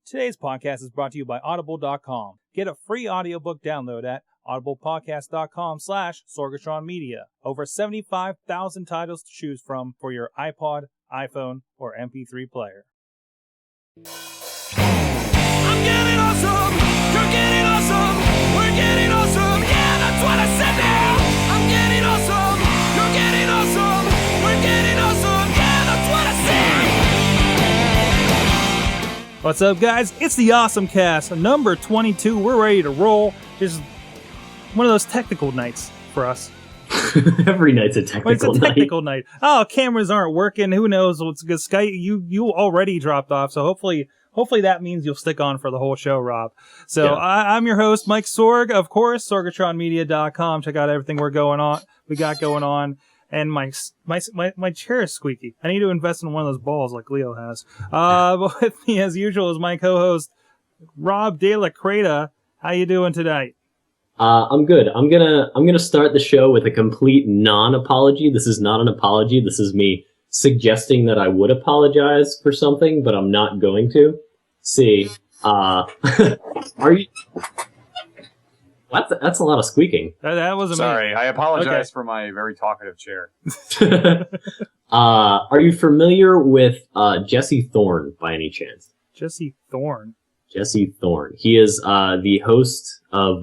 Today's podcast is brought to you by Audible.com. Get a free audiobook download at audiblepodcast.com/Sorgatron Media. Over 75,000 titles to choose from for your iPod, iPhone, or MP3 player. I'm getting awesome, you're getting awesome, we're getting awesome, yeah, that's what I said now. I'm getting awesome, you're getting awesome, we're getting awesome, yeah, that's what I said. What's up, guys? It's the AwesomeCast, number 22. We're ready to roll. Just one of those technical nights for us. Every night's a technical night. Oh, cameras aren't working. Who knows what's good? Skype, you already dropped off, so hopefully that means you'll stick on for the whole show, Rob. So yeah. I'm your host, Mike Sorg, of course, sorgatronmedia.com. Check out everything we got going on. And my chair is squeaky. I need to invest in one of those balls like Leo has. But with me, as usual, is my co-host, Rob De La Creta. How you doing tonight? I'm good. I'm gonna start the show with a complete non-apology. This is not an apology. This is me suggesting that I would apologize for something, but I'm not going to. See, are you? That's a lot of squeaking. That was amazing. Sorry, I apologize for my very talkative chair. Are you familiar with Jesse Thorne by any chance? Jesse Thorne. Jesse Thorne. He is the host of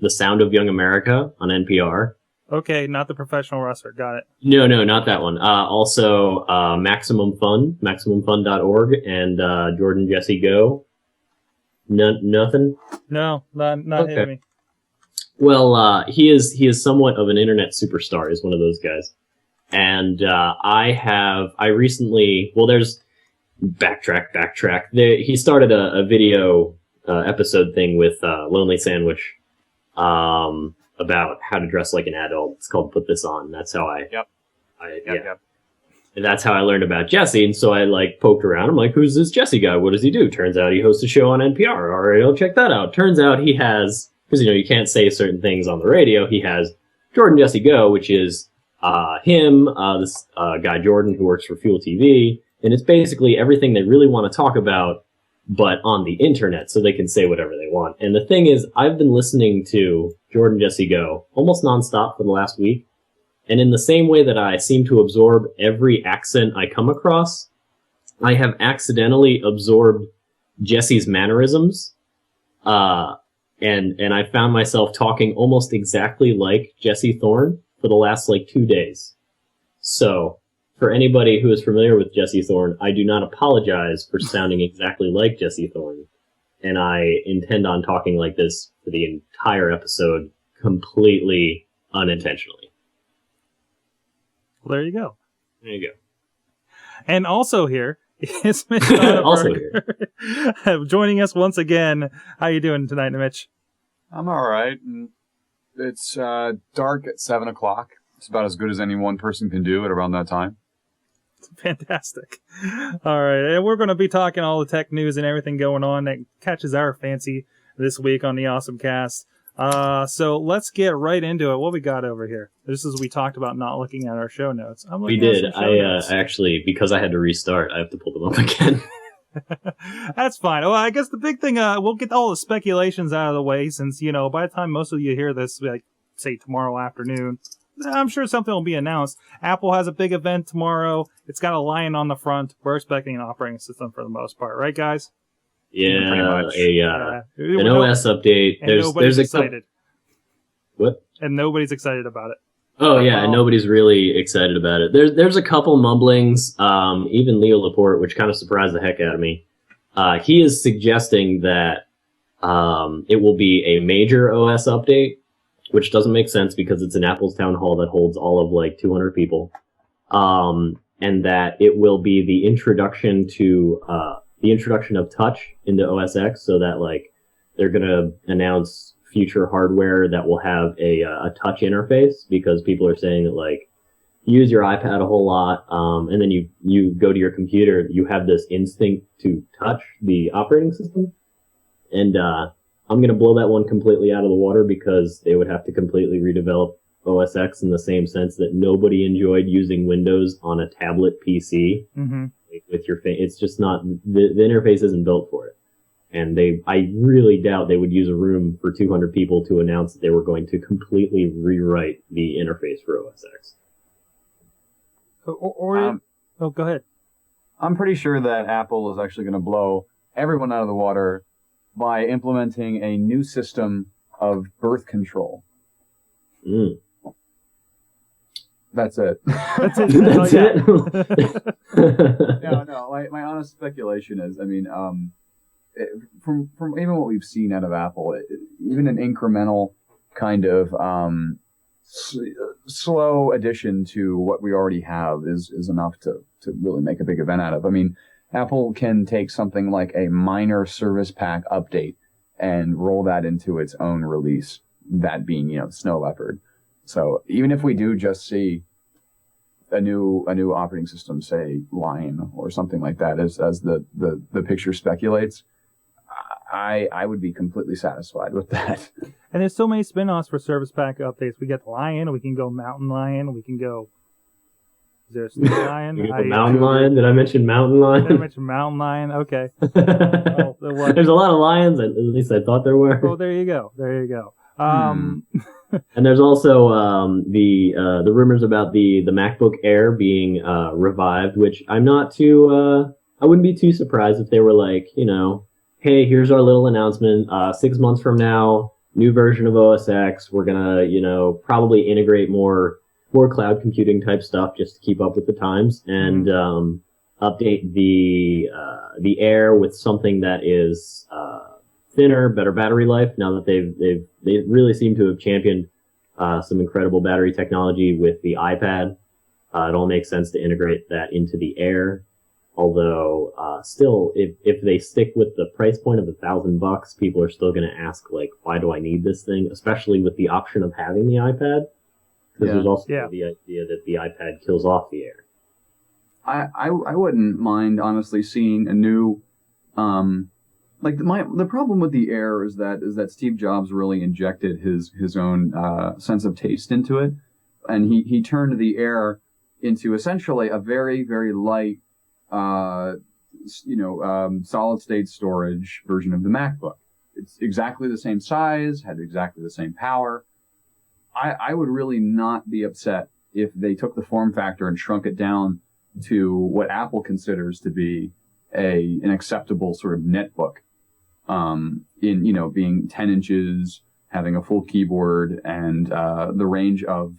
The Sound of Young America on NPR. Okay, not the professional wrestler. Got it. No, not that one. Also, Maximum Fun, MaximumFun.org, and Jordan Jesse Go. Nothing? No, not okay. hitting me. Well, he is somewhat of an internet superstar. He's one of those guys. And I recently, there's backtrack. He started a video episode thing with Lonely Sandwich about how to dress like an adult. It's called Put This On. That's how Yep. And that's how I learned about Jesse. And so I poked around. I'm like, who's this Jesse guy? What does he do? Turns out he hosts a show on NPR. All right, I'll check that out. Turns out he has, because you can't say certain things on the radio. He has Jordan Jesse Go, which is him, this guy Jordan who works for Fuel TV, and it's basically everything they really want to talk about, but on the internet, so they can say whatever they want. And the thing is, I've been listening to Jordan Jesse Go almost nonstop for the last week. And in the same way that I seem to absorb every accent I come across, I have accidentally absorbed Jesse's mannerisms. And I found myself talking almost exactly like Jesse Thorne for the last 2 days. So, for anybody who is familiar with Jesse Thorne, I do not apologize for sounding exactly like Jesse Thorne. And I intend on talking like this for the entire episode completely unintentionally. Well, there you go. There you go. And also here is Mitch Donaberger. Also here. Joining us once again. How you doing tonight, Mitch? I'm all right. It's dark at 7 o'clock. It's about as good as any one person can do at around that time. Fantastic. All right. And we're going to be talking all the tech news and everything going on that catches our fancy this week on the AwesomeCast. So let's get right into it. What we got over here? This is, we talked about not looking at our show notes. We did. I actually, because I had to restart, I have to pull them up again. That's fine. Well, I guess the big thing, we'll get all the speculations out of the way since, by the time most of you hear this, say tomorrow afternoon, I'm sure something will be announced. Apple has a big event tomorrow. It's got a lion on the front. We're expecting an operating system for the most part. Right, guys? Yeah, pretty much. An OS update. There's excited. What? And nobody's excited about it. Oh yeah, and nobody's really excited about it. There's a couple mumblings. Even Leo Laporte, which kind of surprised the heck out of me. He is suggesting that it will be a major OS update, which doesn't make sense because it's an Apple's town hall that holds all of 200 people, and that it will be the introduction of touch into OS X, so that they're gonna announce future hardware that will have a touch interface, because people are saying that you use your iPad a whole lot, and then you go to your computer, you have this instinct to touch the operating system, and I'm gonna blow that one completely out of the water because they would have to completely redevelop OS X in the same sense that nobody enjoyed using Windows on a tablet PC. Mm-hmm. With your face. It's just not, the interface isn't built for it. And I really doubt they would use a room for 200 people to announce that they were going to completely rewrite the interface for OS X. Oh, go ahead. I'm pretty sure that Apple is actually going to blow everyone out of the water by implementing a new system of birth control. Mm. That's it. That's it. That's it? No. My honest speculation is, I mean, from even what we've seen out of Apple, even an incremental kind of slow addition to what we already have is enough to really make a big event out of. I mean, Apple can take something like a minor service pack update and roll that into its own release, that being, Snow Leopard. So even if we do just see a new operating system, say Lion or something like that, as the picture speculates, I would be completely satisfied with that. And there's so many spin-offs for service pack updates. We get the Lion, we can go Mountain Lion, we can go... Is there a Snow Lion? Mountain Lion? Did I mention Mountain Lion? Did I mention Mountain Lion? Okay. There's a lot of lions, at least I thought there were. Oh, there you go. And there's also the rumors about the MacBook Air being revived, which I'm not too... I wouldn't be too surprised if they were like, hey, here's our little announcement. 6 months from now, new version of OS X. We're gonna, probably integrate more cloud computing type stuff just to keep up with the times, and update the Air with something that is thinner, better battery life. Now that they really seem to have championed some incredible battery technology with the iPad, it all makes sense to integrate that into the Air. Although, still, if they stick with the price point of $1,000, people are still going to ask, like, why do I need this thing? Especially with the option of having the iPad. Because there's also the idea that the iPad kills off the Air. I wouldn't mind, honestly, seeing a new... the problem with the Air is that Steve Jobs really injected his own sense of taste into it. And he turned the Air into essentially a very, very light... solid state storage version of the MacBook. It's exactly the same size, had exactly the same power. I would really not be upset if they took the form factor and shrunk it down to what Apple considers to be an acceptable sort of netbook. Being 10 inches, having a full keyboard, and the range of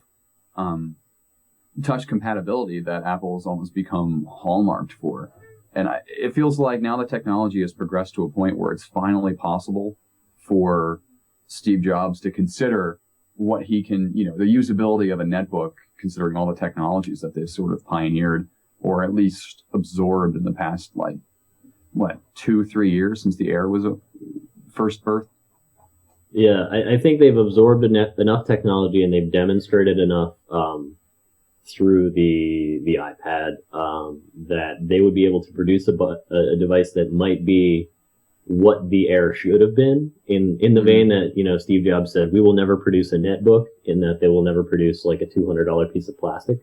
touch compatibility that Apple has almost become hallmarked for. And it feels like now the technology has progressed to a point where it's finally possible for Steve Jobs to consider what he can, the usability of a netbook, considering all the technologies that they've sort of pioneered or at least absorbed in the past, 2-3 years since the Air was a first birth. Yeah, I think they've absorbed enough technology and they've demonstrated enough through the iPad that they would be able to produce a device that might be what the Air should have been, in the vein that Steve Jobs said, we will never produce a netbook, in that they will never produce like a $200 piece of plastic.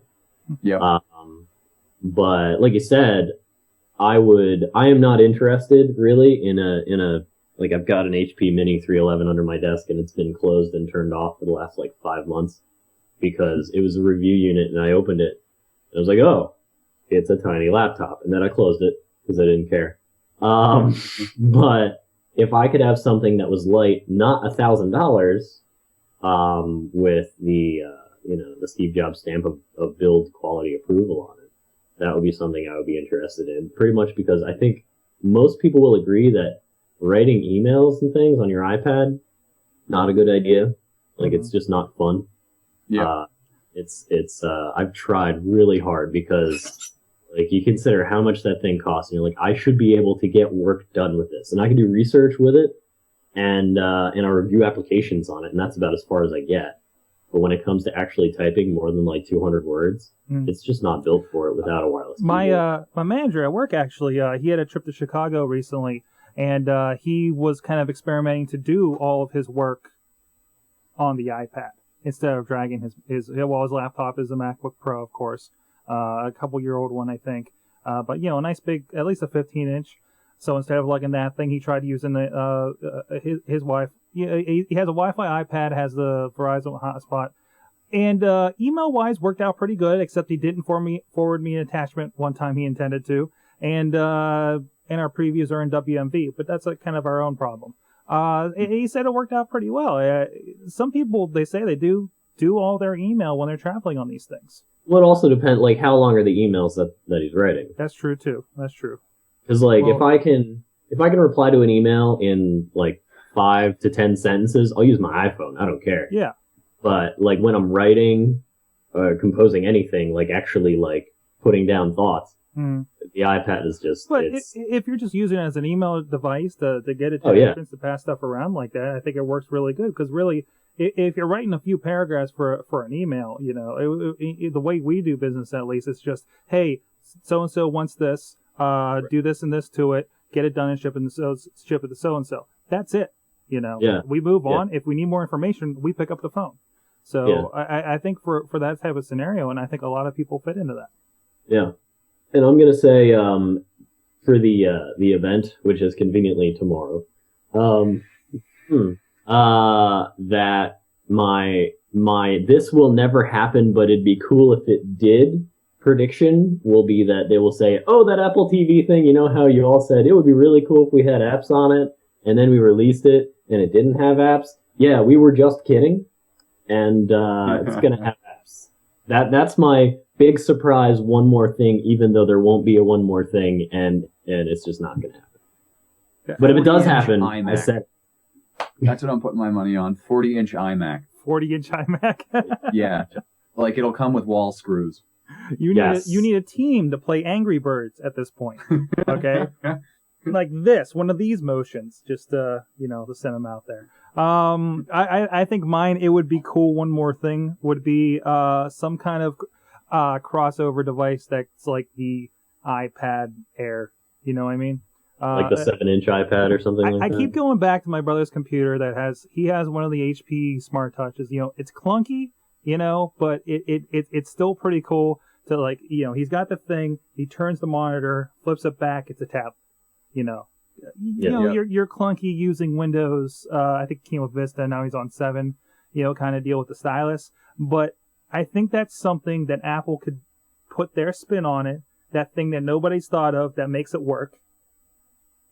Yeah. But like you said, I am not interested really in a like, I've got an HP Mini 311 under my desk and it's been closed and turned off for the last 5 months. Because it was a review unit and I opened it and I was like, oh, it's a tiny laptop. And then I closed it because I didn't care. But if I could have something that was light, not $1,000, with the Steve Jobs stamp of build quality approval on it, that would be something I would be interested in. Pretty much because I think most people will agree that writing emails and things on your iPad, not a good idea. It's just not fun. Yeah. I've tried really hard because, you consider how much that thing costs, and you're like, I should be able to get work done with this, and I can do research with it, and I review applications on it, and that's about as far as I get. But when it comes to actually typing more than 200 words, it's just not built for it without a wireless keyboard. My manager at work actually, he had a trip to Chicago recently, and he was kind of experimenting to do all of his work on the iPad. Instead of dragging his laptop is a MacBook Pro, of course, a couple-year-old one, I think. But a nice big, at least a 15-inch. So instead of liking that thing, he tried using his wife. He has a Wi-Fi iPad, has the Verizon hotspot, and email-wise worked out pretty good. Except he didn't forward me an attachment one time he intended to, and our previews are in WMV. But that's kind of our own problem. He said it worked out pretty well. Some people, they say they do all their email when they're traveling on these things. Well, it also depends, like, how long are the emails that he's writing? That's true too. That's true. Because, like, if I can reply to an email in like 5 to 10 sentences, I'll use my iPhone. I don't care. Yeah. But like when I'm writing, composing anything, like actually like putting down thoughts, the iPad is just. But if you're just using it as an email device to get attachments to pass stuff around like that, I think it works really good. Because really, if you're writing a few paragraphs for an email, you know, the way we do business at least, it's just, hey, so and so wants this. Do this and this to it, get it done and ship it to so and so. That's it. You know, we move on. If we need more information, we pick up the phone. So I think for that type of scenario, and I think a lot of people fit into that. Yeah, and I'm gonna say for the event, which is conveniently tomorrow, that my this will never happen, but it'd be cool if it did. Prediction will be that they will say, oh, that Apple TV thing, you know how you all said it would be really cool if we had apps on it, and then we released it and it didn't have apps. Yeah, we were just kidding, and it's gonna have apps. That's my big surprise. One more thing, even though there won't be a one more thing, and it's just not gonna happen. But if it does happen, I said that's what I'm putting my money on. 40-inch iMac. 40-inch iMac. Yeah, like it'll come with wall screws. You need a team to play Angry Birds at this point, okay? Like this, one of these motions, just to send them out there. I think mine, it would be cool. One more thing would be some kind of crossover device that's like the iPad Air. You know what I mean? Like the 7-inch iPad or something like that? I keep going back to my brother's computer he has one of the HP Smart Touches. You know, it's clunky. But it's still pretty cool to he's got the thing, he turns the monitor, flips it back, it's a tab. You're clunky using Windows, I think it came with Vista, now he's on 7, kind of deal with the stylus. But I think that's something that Apple could put their spin on it, that thing that nobody's thought of that makes it work.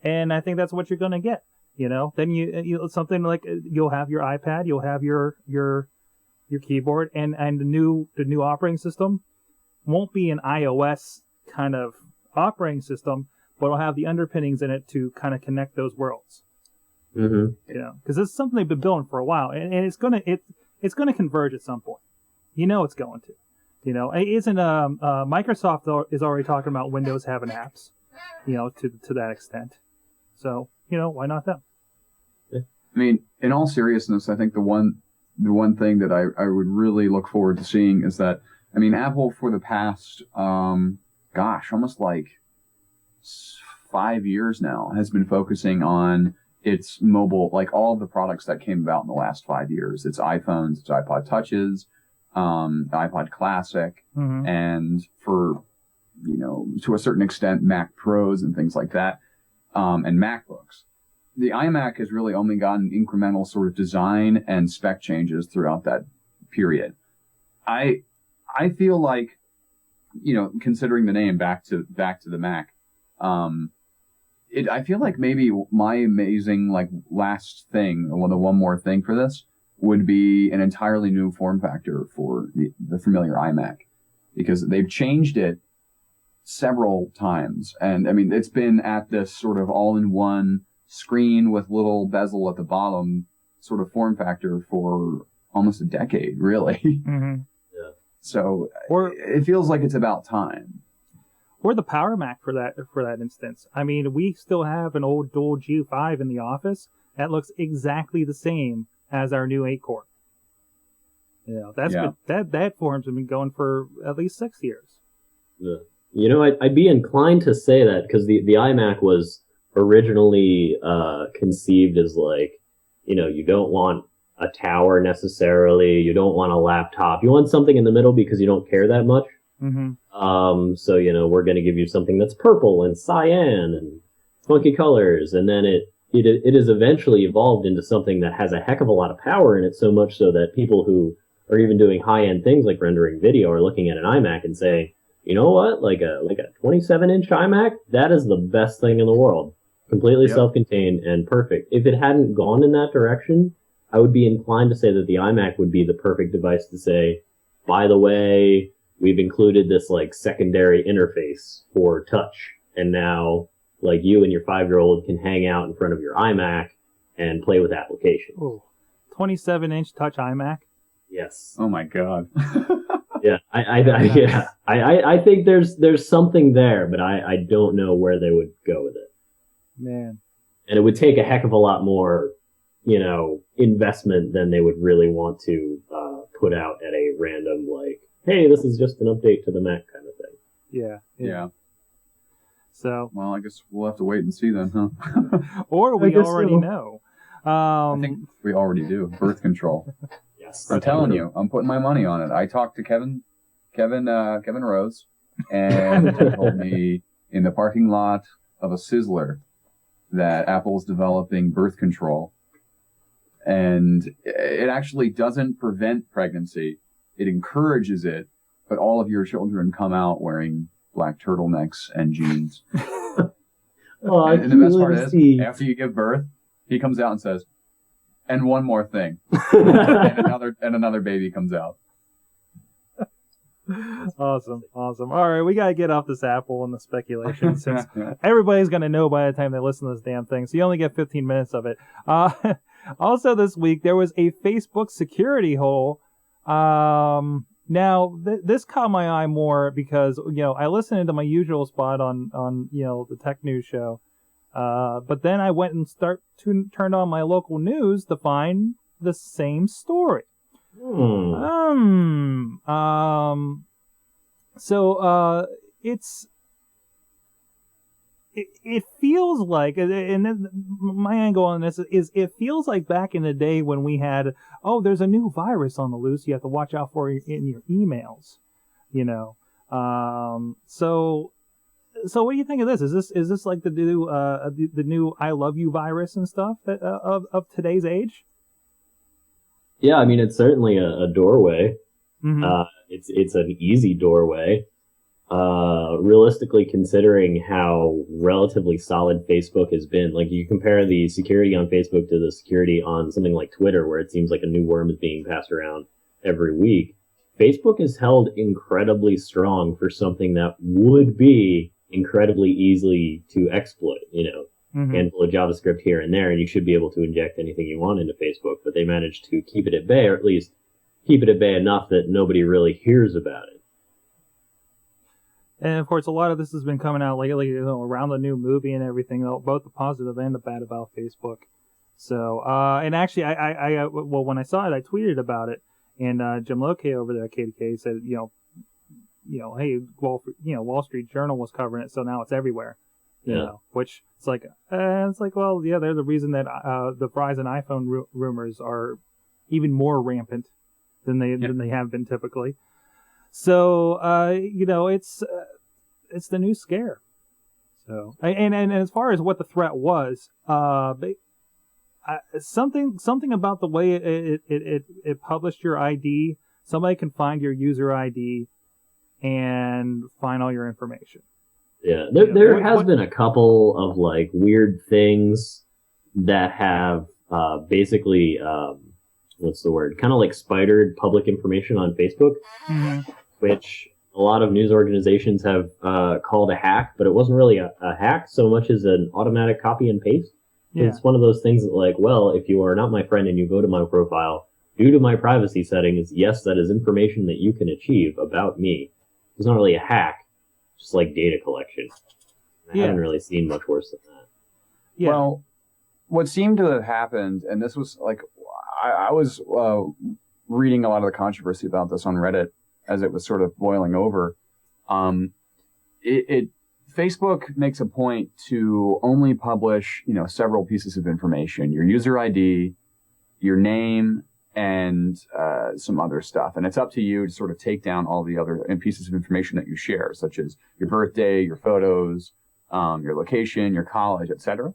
And I think that's what you're going to get, Then you something like you'll have your iPad, you'll have your keyboard, and the new operating system won't be an iOS kind of operating system, but it'll have the underpinnings in it to kind of connect those worlds. Mm-hmm. Because this is something they've been building for a while, and it's gonna converge at some point. It's going to. Isn't Microsoft is already talking about Windows having apps, to that extent. So why not them? I mean, in all seriousness, I think the one thing that I would really look forward to seeing is that, I mean, Apple for the past, almost like 5 years now has been focusing on its mobile, like all of the products that came about in the last 5 years. It's iPhones, it's iPod Touches, iPod Classic, and for, to a certain extent, Mac Pros and things like that, and MacBooks. The iMac has really only gotten incremental sort of design and spec changes throughout that period. I feel like, considering the name back to the Mac, I feel like maybe my amazing last thing, the one more thing for this would be an entirely new form factor for the familiar iMac, because they've changed it several times, and I mean it's been at this sort of all-in-one screen with little bezel at the bottom sort of form factor for almost a decade, really. Mm-hmm. Yeah. So it feels like it's about time. Or the Power Mac for that instance. I mean, we still have an old dual G5 in the office that looks exactly the same as our new 8-core. That form's been going for at least 6 years. Yeah. I'd be inclined to say that because the iMac was originally conceived as you don't want a tower necessarily, you don't want a laptop, you want something in the middle because you don't care that much. Mm-hmm. So we're going to give you something that's purple and cyan funky colors, and then it has eventually evolved into something that has a heck of a lot of power in it, so much so that people who are even doing high-end things like rendering video are looking at an iMac and saying, you know what, like a 27-inch iMac, that is the best thing in the world. Completely self-contained and perfect. If it hadn't gone in that direction, I would be inclined to say that the iMac would be the perfect device to say, by the way, we've included this like secondary interface for touch, and now like you and your 5-year-old can hang out in front of your iMac and play with applications. Ooh, 27-inch touch iMac. Yes. Oh my god. Yeah, I think there's something there, but I don't know where they would go with it. Man. And it would take a heck of a lot more, investment than they would really want to put out at a random, like, hey, this is just an update to the Mac kind of thing. Yeah. So. Well, I guess we'll have to wait and see then, huh? Or we already know. I think we already do. Birth control. Yes. I'm telling you, I'm putting my money on it. I talked to Kevin Rose, and he told me in the parking lot of a Sizzler that Apple's developing birth control, and it actually doesn't prevent pregnancy. It encourages it, but all of your children come out wearing black turtlenecks and jeans. Oh, and the best part is, after you give birth, he comes out and says, and one more thing. and another baby comes out. Awesome. All right, we gotta get off this Apple and the speculation since everybody's gonna know by the time they listen to this damn thing. So you only get 15 minutes of it. Also this week there was a Facebook security hole. Now this caught my eye more because I listened to my usual spot on the tech news show. But then I went and turned on my local news to find the same story. So it feels like, and my angle on this is, it feels like back in the day when we had, there's a new virus on the loose you have to watch out for in your emails, So what do you think of this? Is this like the new I love you virus and stuff of today's age? Yeah, I mean it's certainly a doorway. Mm-hmm. It's an easy doorway. Realistically, considering how relatively solid Facebook has been, like you compare the security on Facebook to the security on something like Twitter, where it seems like a new worm is being passed around every week. Facebook is held incredibly strong for something that would be incredibly easily to exploit, handful of JavaScript here and there, and you should be able to inject anything you want into Facebook, but they managed to keep it at bay, or at least keep it at bay enough that nobody really hears about it. And of course, a lot of this has been coming out lately, around the new movie and everything, both the positive and the bad about Facebook. So, and actually, well, when I saw it, I tweeted about it, and Jim Lokay over there at KDK said, hey, Wall Street Journal was covering it, so now it's everywhere. Which it's like, well, yeah, they're the reason that the Verizon iPhone rumors are even more rampant than they have been typically. So, it's the new scare. So, and as far as what the threat was, something about the way it published your ID. Somebody can find your user ID and find all your information. Yeah, there has been a couple of like weird things that have basically what's the word? Kind of like spidered public information on Facebook, which a lot of news organizations have called a hack, but it wasn't really a hack so much as an automatic copy and paste. Yeah. It's one of those things that, like, well, if you are not my friend and you go to my profile, due to my privacy settings, yes, that is information that you can achieve about me. It's not really a hack, just like data collection. I haven't really seen much worse than that. Yeah. Well, what seemed to have happened, and this was like, I was reading a lot of the controversy about this on Reddit as it was sort of boiling over. Facebook makes a point to only publish, several pieces of information: your user ID, your name, and some other stuff. And it's up to you to sort of take down all the other pieces of information that you share, such as your birthday, your photos, your location, your college, etc.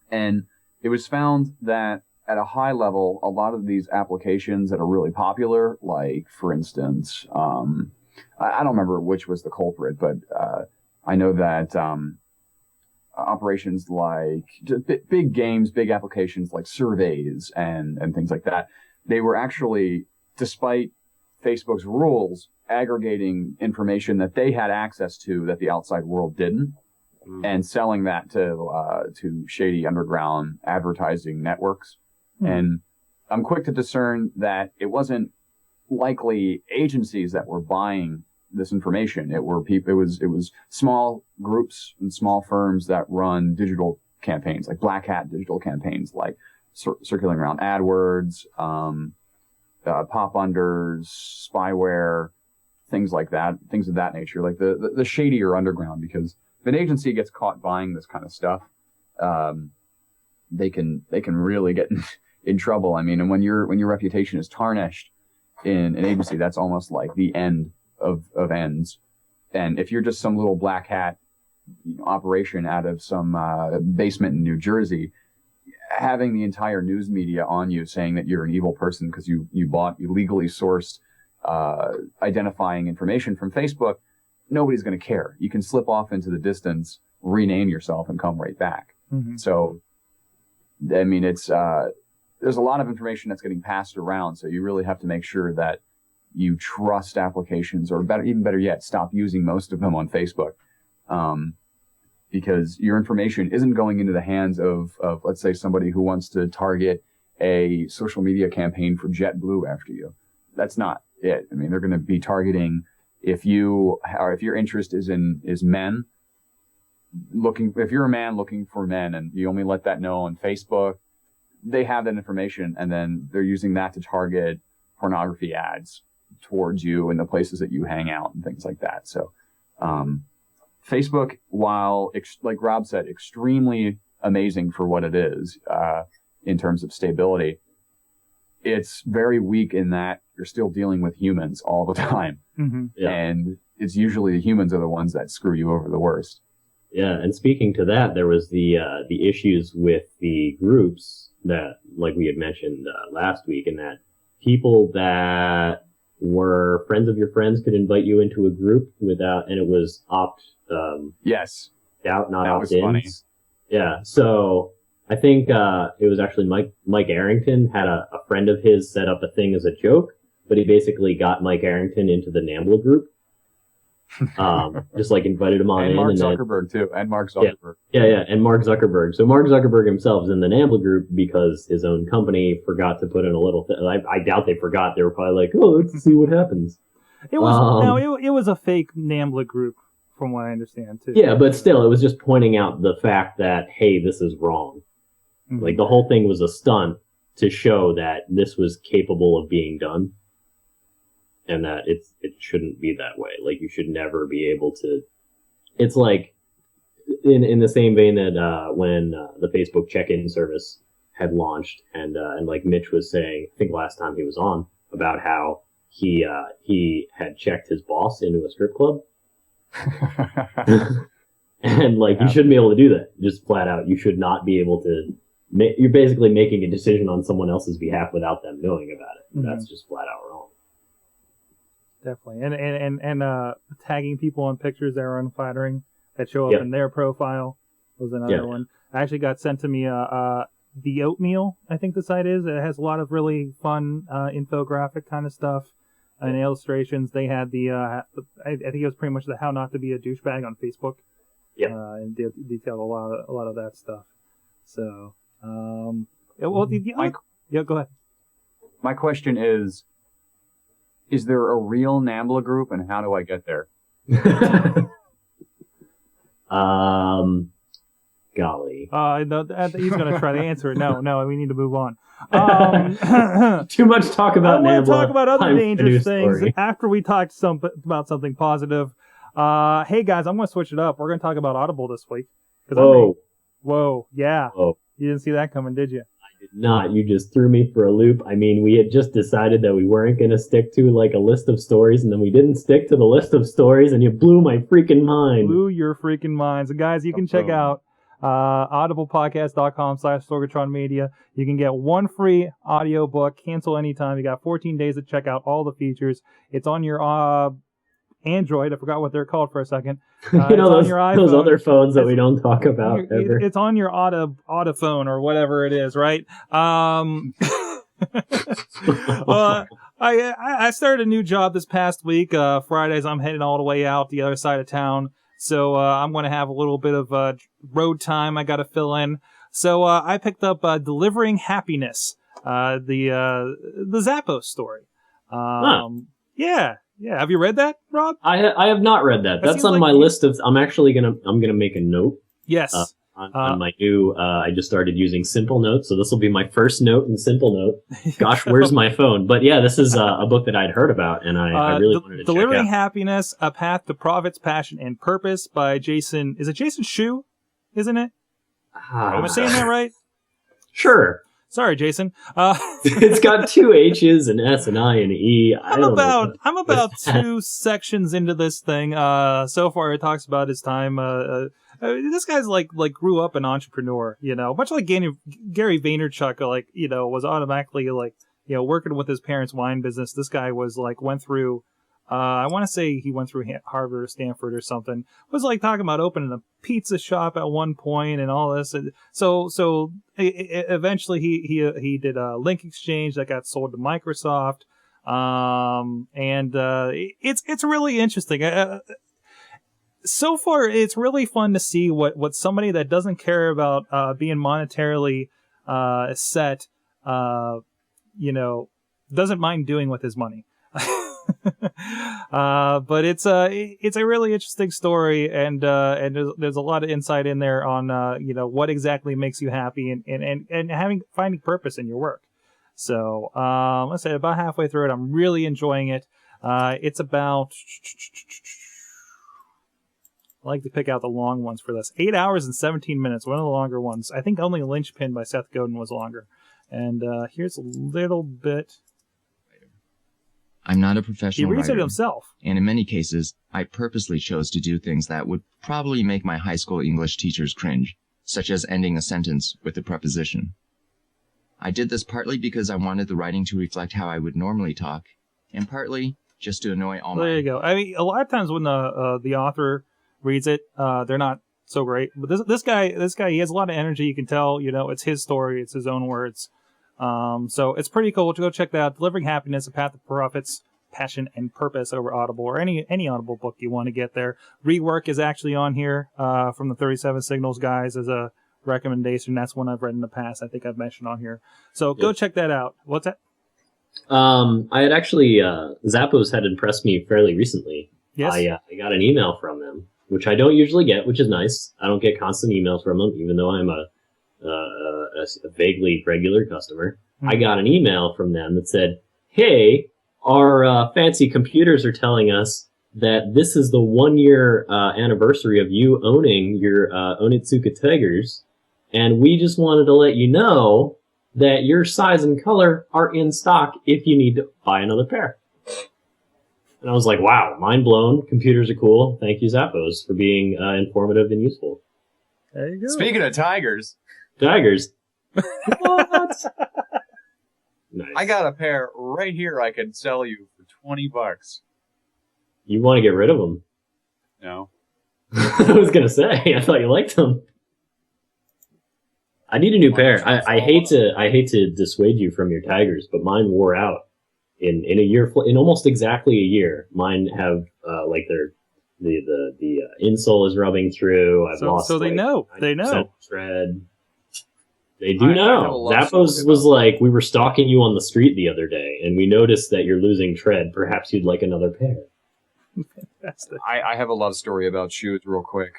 And it was found that at a high level, a lot of these applications that are really popular, like, for instance, I don't remember which was the culprit, but I know that operations like big games, big applications like surveys and things like that, they were actually, despite Facebook's rules, aggregating information that they had access to that the outside world didn't, and selling that to shady underground advertising networks. And I'm quick to discern that it wasn't likely agencies that were buying this information. It were people. It was small groups and small firms that run digital campaigns, like black hat digital campaigns, like circulating around AdWords, pop unders, spyware, things like that, things of that nature, like the shadier underground. Because if an agency gets caught buying this kind of stuff, they can really get in trouble. I mean, and when your reputation is tarnished in an agency, that's almost like the end of ends. And if you're just some little black hat operation out of some basement in New Jersey, having the entire news media on you saying that you're an evil person because you legally sourced identifying information from Facebook, nobody's going to care. You can slip off into the distance, rename yourself, and come right back. So, I mean, it's there's a lot of information that's getting passed around, so you really have to make sure that you trust applications, or even better yet, stop using most of them on Facebook, because your information isn't going into the hands of let's say, somebody who wants to target a social media campaign for JetBlue after you. That's not it. I mean, they're going to be targeting if your interest is men looking. If you're a man looking for men, and you only let that know on Facebook, they have that information, and then they're using that to target pornography ads towards you in the places that you hang out and things like that. So, Facebook, while, like Rob said, extremely amazing for what it is, in terms of stability, it's very weak in that you're still dealing with humans all the time. And it's usually the humans are the ones that screw you over the worst. Yeah, and speaking to that, there was the issues with the groups that, like we had mentioned last week, and that people that were friends of your friends could invite you into a group without, and it was Yes, out, not that was funny. Yeah, so I think it was actually Mike Arrington had a friend of his set up a thing as a joke, but he basically got Mike Arrington into the NAMBLA group. Just like invited him on and in. Mark Zuckerberg too, and Mark Zuckerberg. Yeah, and Mark Zuckerberg. So Mark Zuckerberg himself is in the NAMBLA group because his own company forgot to put in a little thing. I doubt they forgot. They were probably like, oh, let's see what happens. It was it was a fake NAMBLA group, from what I understand too. Yeah, but still, it was just pointing out the fact that, hey, this is wrong. Like, the whole thing was a stunt to show that this was capable of being done, and that it shouldn't be that way. Like, you should never be able to. It's like in the same vein that when the Facebook check-in service had launched, and like Mitch was saying, I think last time he was on, about how he had checked his boss into a strip club. And like, you shouldn't be able to do that. Just flat out, you should not be able to. You're basically making a decision on someone else's behalf without them knowing about it. That's just flat out wrong. Definitely, and tagging people on pictures that are unflattering that show up in their profile was another one. I actually got sent to me the Oatmeal, I think the site is. It has a lot of really fun infographic kind of stuff and illustrations. They had I think it was pretty much the how not to be a douchebag on Facebook. And detailed a lot of that stuff. So, go ahead. My question is there a real NAMBLA group, and how do I get there? Golly. He's going to try to answer it. No, we need to move on. Too much talk about NAMBLA. I want to talk about other dangerous things story. after we talked about something positive. Hey guys, I'm going to switch it up. We're going to talk about Audible this week. Whoa. Whoa, yeah. Whoa. You didn't see that coming, did you? I did not. You just threw me for a loop. I mean, we had just decided that we weren't going to stick to like a list of stories, and then we didn't stick to the list of stories, and you blew my freaking mind. Blew your freaking minds. And guys, you can check out audiblepodcast.com/Sorgatron Media. You can get one free audiobook, cancel anytime. You got 14 days to check out all the features. It's on your Android. I forgot what they're called for a second. You know, on your iPhone. those other phones that we don't talk about ever. It's on your Autophone or whatever it is, right? Well, I started a new job this past week. Fridays, I'm heading all the way out the other side of town. So I'm going to have a little bit of road time I got to fill in. So I picked up Delivering Happiness, the Zappos story. Yeah. Have you read that, Rob? I have not read that. That's on my list of. I'm gonna make a note. Yes. On my new, I just started using Simple Note, so this will be my first note in Simple Note. Gosh, where's my phone? But yeah, this is a book that I'd heard about, and I really wanted to check out. Delivering Happiness: A Path to Profits, Passion, and Purpose by Jason. Is it Jason Shu? Isn't it? Am I saying that right? Sure. Sorry, Jason. It's got 2 H's, an S, an I, and an E. I'm about 2 sections into this thing. So far, it talks about his time. This guy's like grew up an entrepreneur, you know, much like Gary Vaynerchuk, like, you know, was automatically like, you know, working with his parents' wine business. This guy was like went through. I want to say he went through Harvard or Stanford or something. Was like talking about opening a pizza shop at one point and all this. So eventually he did a Link Exchange that got sold to Microsoft. And it's really interesting. So far, it's really fun to see what somebody that doesn't care about being monetarily set, you know, doesn't mind doing with his money. But it's a really interesting story, and there's a lot of insight in there on you know, what exactly makes you happy and finding purpose in your work. So let's say about halfway through it, I'm really enjoying it. It's about, I like to pick out the long ones for this. 8 hours and 17 minutes, one of the longer ones. I think only Lynchpin by Seth Godin was longer. And here's a little bit. I'm not a professional writer. He reads it writer, himself. and in many cases, I purposely chose to do things that would probably make my high school English teachers cringe, such as ending a sentence with a preposition. I did this partly because I wanted the writing to reflect how I would normally talk, and partly just to annoy all my... There you go. I mean, a lot of times when the author reads it, they're not so great. But this guy, he has a lot of energy. You can tell, you know, it's his story. It's his own words. So it's pretty cool to go check that out. Delivering Happiness: A Path to Profits, Passion, and Purpose over Audible, or any Audible book you want to get there. Rework is actually on here from the 37 Signals guys as a recommendation. That's one I've read in the past. I think I've mentioned on here. So go check that out. What's that? I had actually, Zappos had impressed me fairly recently. Yes. I got an email from them, which I don't usually get, which is nice. I don't get constant emails from them, even though I'm a vaguely regular customer. Mm-hmm. I got an email from them that said, hey, our fancy computers are telling us that this is the 1-year anniversary of you owning your Onitsuka Tigers, and we just wanted to let you know that your size and color are in stock if you need to buy another pair. And I was like, wow, mind blown. Computers are cool. Thank you, Zappos, for being informative and useful. There you go. Speaking of tigers. Tigers. What? Nice. I got a pair right here I could sell you for $20. You want to get rid of them? No. I was going to say, I thought you liked them. I need a new pair. I hate to dissuade you from your Tigers, but mine wore out in a year, in almost exactly a year. Mine have like the insole is rubbing through. I've lost. So they know. They know. Tread. They do know. Zappos was like, we were stalking you on the street the other day, and we noticed that you're losing tread. Perhaps you'd like another pair. Fantastic. I have a love story about shoes real quick.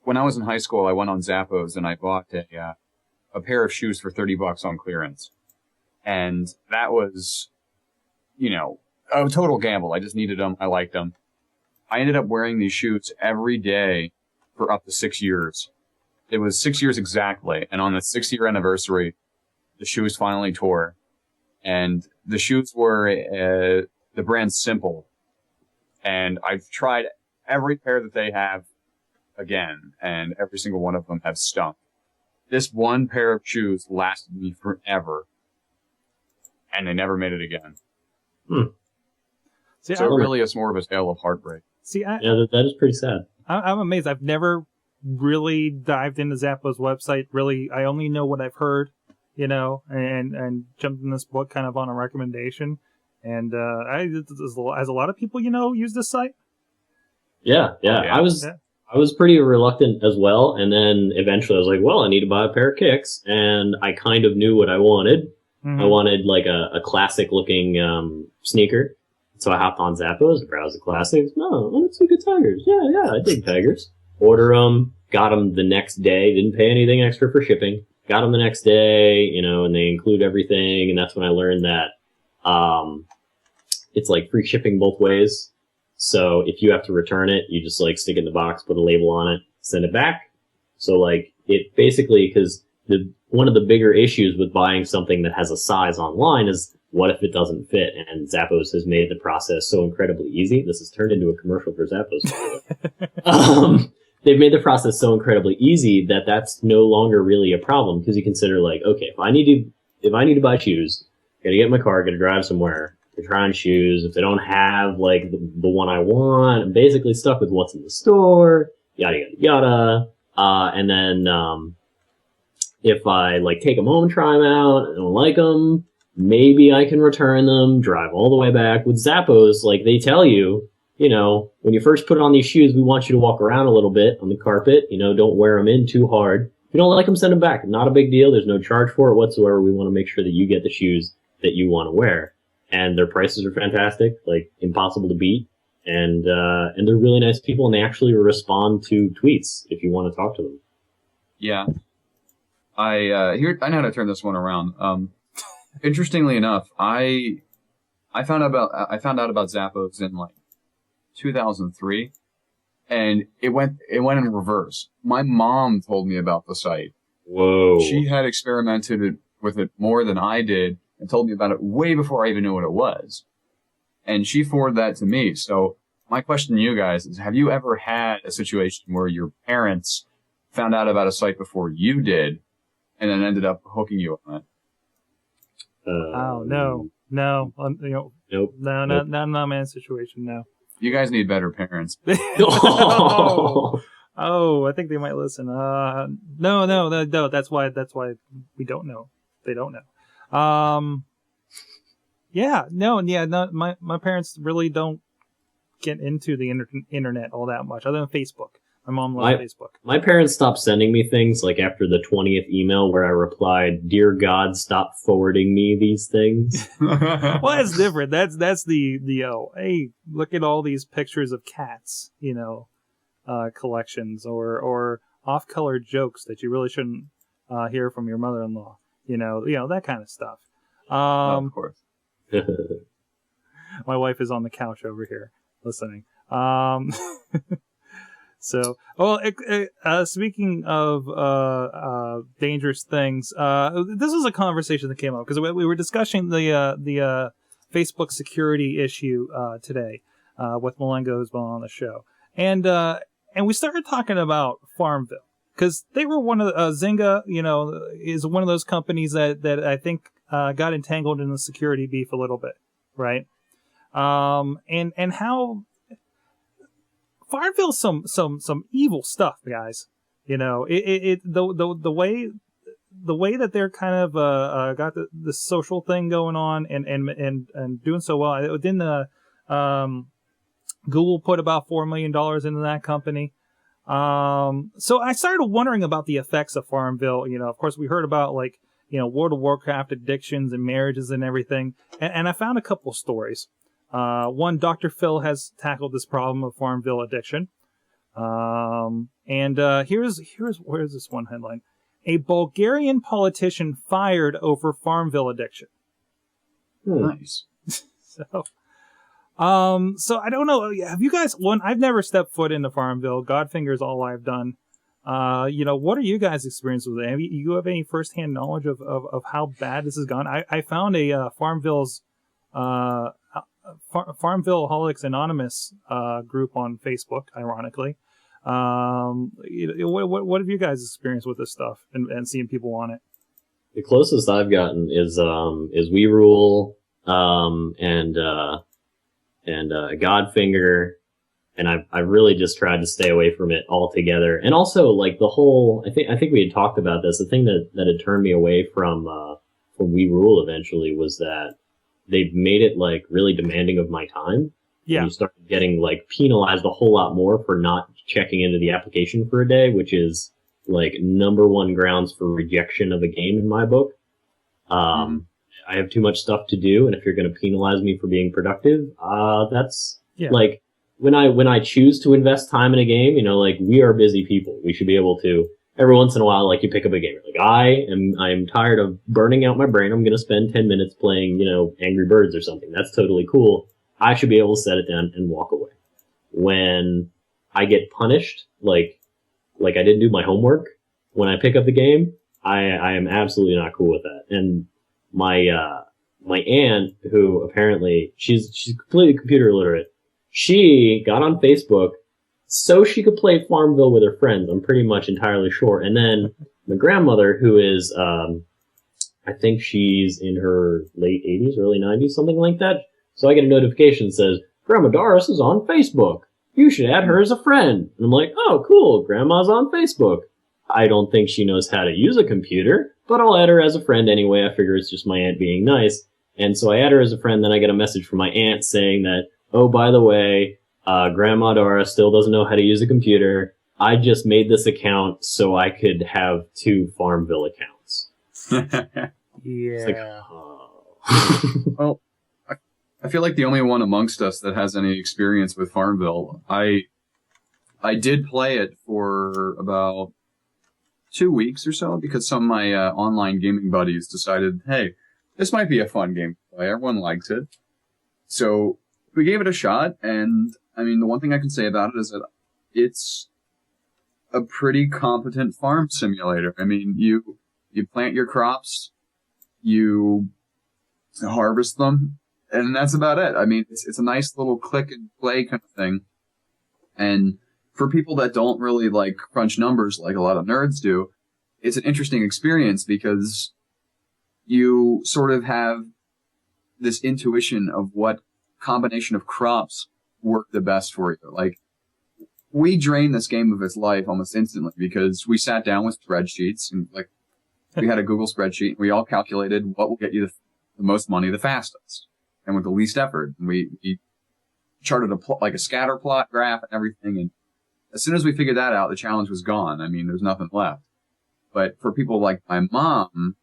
When I was in high school, I went on Zappos and I bought a pair of shoes for $30 on clearance. And that was, you know, a total gamble. I just needed them. I liked them. I ended up wearing these shoes every day for up to 6 years. It was 6 years exactly, and on the 6-year anniversary, the shoes finally tore, and the shoes were the brand Simple, and I've tried every pair that they have again, and every single one of them have stunk. This one pair of shoes lasted me forever, and they never made it again. See, So it really is more of a tale of heartbreak. See, Yeah, that is pretty sad. I'm amazed. I've never really dived into Zappos website. Really, I only know what I've heard, and jumped in this book kind of on a recommendation. And as a lot of people, use this site. Yeah. Yeah. I was pretty reluctant as well, and then eventually I was like, well, I need to buy a pair of kicks, and I kind of knew what I wanted. Mm-hmm. I wanted like a classic looking sneaker. So I hopped on Zappos, browsed the classics. No, let's look at Tigers. Yeah, I dig Tigers. Order them, got them the next day, didn't pay anything extra for shipping. Got them the next day, and they include everything, and that's when I learned that it's like free shipping both ways. So if you have to return it, you just like stick it in the box, put a label on it, send it back. So like it basically, because one of the bigger issues with buying something that has a size online is what if it doesn't fit? And Zappos has made the process so incredibly easy. This has turned into a commercial for Zappos. They've made the process so incredibly easy that that's no longer really a problem, because you consider like, okay, if I need to buy shoes, gotta get in my car, gotta drive somewhere, to try on shoes. If they don't have like the one I want, I'm basically stuck with what's in the store, yada yada yada. And then if I like take them home and try them out, and don't like them, maybe I can return them, drive all the way back. With Zappos, like they tell you, when you first put on these shoes, we want you to walk around a little bit on the carpet. Don't wear them in too hard. If you don't like them, send them back. Not a big deal. There's no charge for it whatsoever. We want to make sure that you get the shoes that you want to wear. And their prices are fantastic, like impossible to beat. And they're really nice people, and they actually respond to tweets if you want to talk to them. Yeah. I know how to turn this one around. Interestingly enough, I found out about Zappos in like 2003, and it went in reverse. My mom told me about the site. Whoa. She had experimented with it more than I did and told me about it way before I even knew what it was. And she forwarded that to me. So my question to you guys is, have you ever had a situation where your parents found out about a site before you did and then ended up hooking you on it? Oh, no. Nope. No, not my situation, no. You guys need better parents. Oh, I think they might listen. No. That's why we don't know. They don't know. My parents really don't get into the internet all that much, other than Facebook. My mom loves Facebook. My parents stopped sending me things like after the 20th email where I replied, "Dear God, stop forwarding me these things." Well, that's different. That's the hey, look at all these pictures of cats, collections or off-color jokes that you really shouldn't hear from your mother-in-law. That kind of stuff. Of course. My wife is on the couch over here listening. So, speaking of dangerous things, this was a conversation that came up because we were discussing the Facebook security issue today with Malengo, who's been on the show, and we started talking about Farmville because they were one of Zynga, is one of those companies that I think got entangled in the security beef a little bit, right? And how Farmville's some evil stuff, guys. The way that they're kind of got the social thing going on and doing so well. Didn't Google put about $4 million into that company? So I started wondering about the effects of Farmville. Of course, we heard about World of Warcraft addictions and marriages and everything, and I found a couple stories. One, Dr. Phil has tackled this problem of Farmville addiction. Here's this one headline. A Bulgarian politician fired over Farmville addiction. Nice. So I don't know. Have you guys, I've never stepped foot into Farmville. Godfinger's all I've done. What are you guys' experiences with it? You have any firsthand knowledge of how bad this has gone? I found a Farmville's Farmville Holics Anonymous group on Facebook, ironically. What have you guys experienced with this stuff and seeing people on it? The closest I've gotten is We Rule, and Godfinger, and I've really just tried to stay away from it altogether. And also, like, the whole, I think we had talked about this. The thing that had turned me away from We Rule eventually was that they've made it like really demanding of my time. Yeah. And you start getting like penalized a whole lot more for not checking into the application for a day, which is like number one grounds for rejection of a game in my book. I have too much stuff to do, and if you're going to penalize me for being productive, that's like when I choose to invest time in a game, like, we are busy people. We should be able to, every once in a while, like, you pick up a game. Like, I'm tired of burning out my brain. I'm going to spend 10 minutes playing, Angry Birds or something. That's totally cool. I should be able to set it down and walk away. When I get punished, like I didn't do my homework, when I pick up the game, I am absolutely not cool with that. And my aunt, who apparently she's completely computer illiterate, she got on Facebook so she could play Farmville with her friends. I'm pretty much entirely sure. And then my grandmother, who is, I think she's in her late 80s, early 90s, something like that. So I get a notification that says, Grandma Doris is on Facebook. You should add her as a friend. And I'm like, oh, cool. Grandma's on Facebook. I don't think she knows how to use a computer, but I'll add her as a friend anyway. I figure it's just my aunt being nice. And so I add her as a friend. Then I get a message from my aunt saying that, oh, by the way, Grandma Dora still doesn't know how to use a computer. I just made this account so I could have 2 Farmville accounts. Yeah. It's like, oh. Well, I feel like the only one amongst us that has any experience with Farmville. I did play it for about 2 weeks or so because some of my online gaming buddies decided, hey, this might be a fun game to play. Everyone likes it. So we gave it a shot, and I mean, the one thing I can say about it is that it's a pretty competent farm simulator. I mean, you plant your crops, you harvest them, and that's about it. I mean, it's a nice little click and play kind of thing. And for people that don't really like crunch numbers like a lot of nerds do, it's an interesting experience because you sort of have this intuition of what combination of crops work the best for you. Like, we drained this game of its life almost instantly because we sat down with spreadsheets and like we had a Google spreadsheet. And we all calculated what will get you the most money the fastest and with the least effort. And we charted a scatter plot graph and everything. And as soon as we figured that out, the challenge was gone. I mean, there's nothing left. But for people like my mom,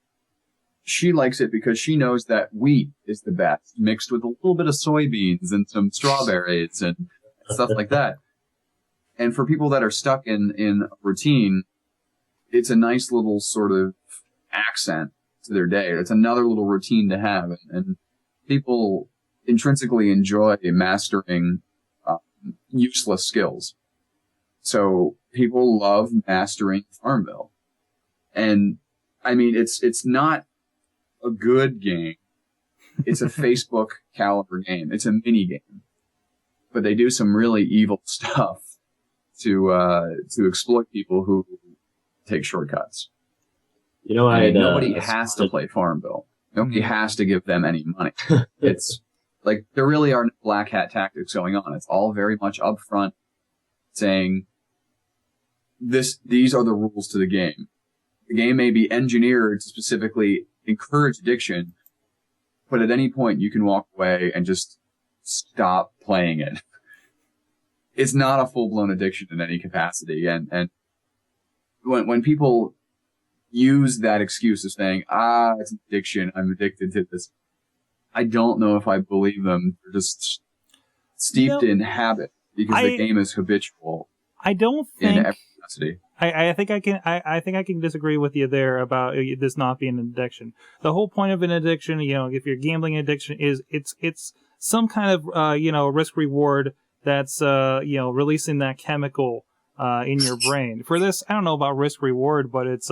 she likes it because she knows that wheat is the best, mixed with a little bit of soybeans and some strawberries and stuff like that. And for people that are stuck in a routine, it's a nice little sort of accent to their day. It's another little routine to have. And people intrinsically enjoy mastering useless skills. So people love mastering Farmville. And I mean, it's not a good game. It's a Facebook caliber game. It's a mini game, but they do some really evil stuff to exploit people who take shortcuts. Nobody has to play Farmville. Nobody has to give them any money. It's like there really are no black hat tactics going on. It's all very much upfront, saying these are the rules to the game. The game may be engineered to specifically encourage addiction, but at any point you can walk away and just stop playing it. It's not a full-blown addiction in any capacity. And when people use that excuse of saying, it's an addiction, I'm addicted to this, I don't know if I believe them. They're just steeped in habit because the game is habitual. I don't think in every capacity. I think I can disagree with you there about this not being an addiction. The whole point of an addiction, if you're gambling addiction, is it's some kind of risk reward that's releasing that chemical in your brain. For this, I don't know about risk reward, but it's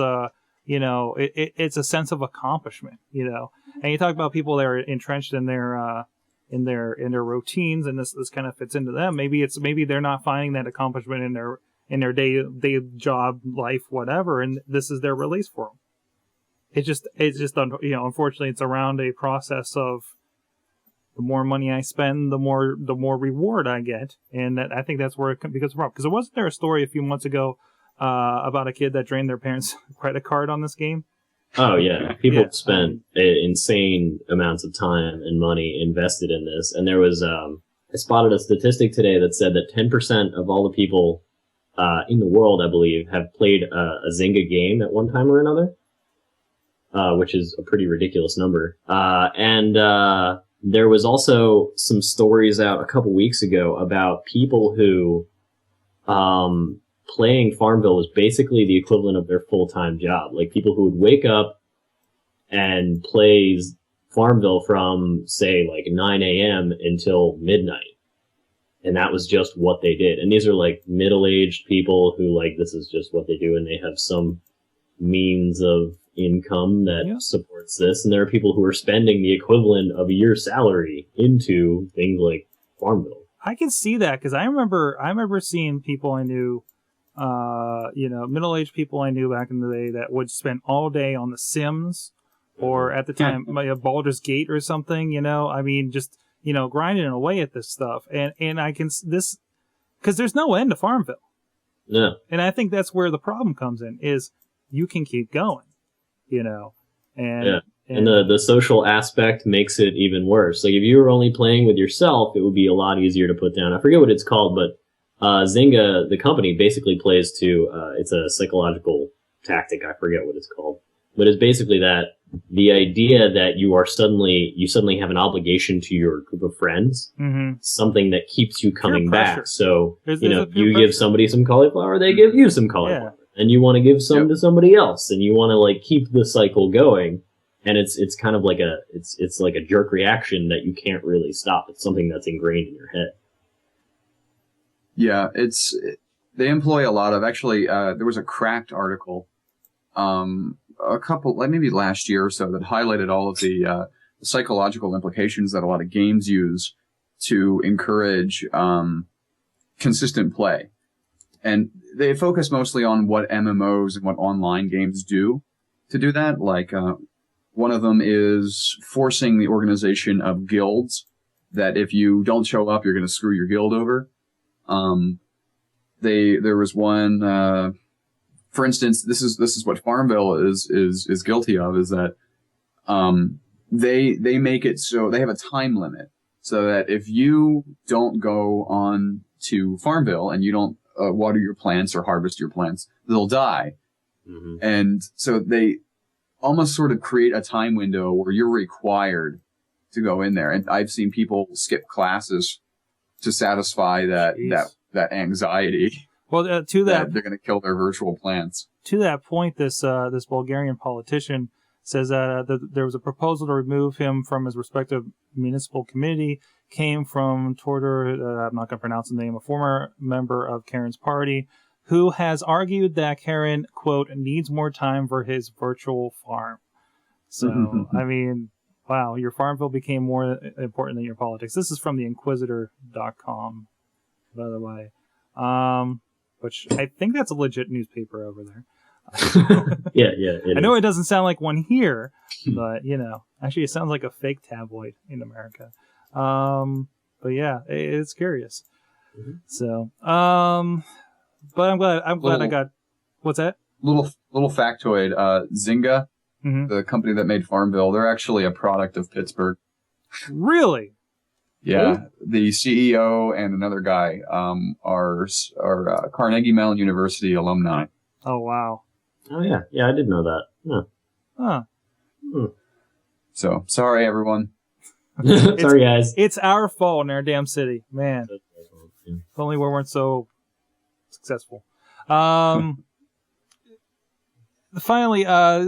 it's a sense of accomplishment, And you talk about people that are entrenched in their routines, and this kind of fits into them. Maybe they're not finding that accomplishment in their day job life, whatever, and this is their release for them. It's just unfortunately, it's around a process of the more money I spend, the more reward I get, and I think that's where it becomes a problem. Because wasn't there a story a few months ago about a kid that drained their parents' credit card on this game? Oh yeah, people spent insane amounts of time and money invested in this, and there was I spotted a statistic today that said that 10% of all the people in the world, I believe, have played a Zynga game at one time or another, which is a pretty ridiculous number. And there was also some stories out a couple weeks ago about people who playing Farmville was basically the equivalent of their full-time job. Like people who would wake up and play Farmville from, say, like 9 a.m. until midnight. And that was just what they did. And these are like middle-aged people who this is just what they do, and they have some means of income that supports this. And there are people who are spending the equivalent of a year's salary into things like Farmville. I can see that because I remember seeing people I knew, middle-aged people I knew back in the day that would spend all day on The Sims, or at the time Baldur's Gate or something. Just grinding away at this stuff, and I can this because there's no end to Farmville. No, and I think that's where the problem comes in is you can keep going, and the social aspect makes it even worse. Like if you were only playing with yourself, it would be a lot easier to put down. I forget what it's called, but Zynga, the company, basically plays to it's a psychological tactic. I forget what it's called, but it's basically that the idea that you suddenly have an obligation to your group of friends, something that keeps you coming back. So you give somebody some cauliflower, they give you some cauliflower, and you want to give some to somebody else, and you want to keep the cycle going. And it's kind of like it's like a jerk reaction that you can't really stop. It's something that's ingrained in your head. Yeah, they employ a lot of, actually, there was a Cracked article, a couple, maybe last year or so, that highlighted all of the psychological implications that a lot of games use to encourage consistent play. And they focus mostly on what MMOs and what online games do to do that. One of them is forcing the organization of guilds that if you don't show up, you're going to screw your guild over. There was one, for instance, this is what Farmville is guilty of, is that, they make it so they have a time limit so that if you don't go on to Farmville and you don't water your plants or harvest your plants, they'll die. Mm-hmm. And so they almost sort of create a time window where you're required to go in there. And I've seen people skip classes to satisfy that anxiety. Well, to that they're going to kill their virtual plants. To that point, this Bulgarian politician says that there was a proposal to remove him from his respective municipal committee. Came from Todor, I'm not going to pronounce the name, a former member of Karen's party, who has argued that Karen, quote, needs more time for his virtual farm. So, I mean, wow, your Farmville became more important than your politics. This is from the Inquisitor.com, by the way. Which I think that's a legit newspaper over there. Yeah. I know it doesn't sound like one here, but, actually it sounds like a fake tabloid in America. But yeah, it's curious. Mm-hmm. So, but I'm glad I got, what's that? Little factoid, Zynga, the company that made Farmville, they're actually a product of Pittsburgh. Really? Yeah, the CEO and another guy are Carnegie Mellon University alumni. Oh, wow. Oh, yeah. Yeah, I did know that. Yeah. Huh. So, sorry, everyone. Sorry, guys. It's our fault in our damn city. Man. If only we weren't so successful. Finally,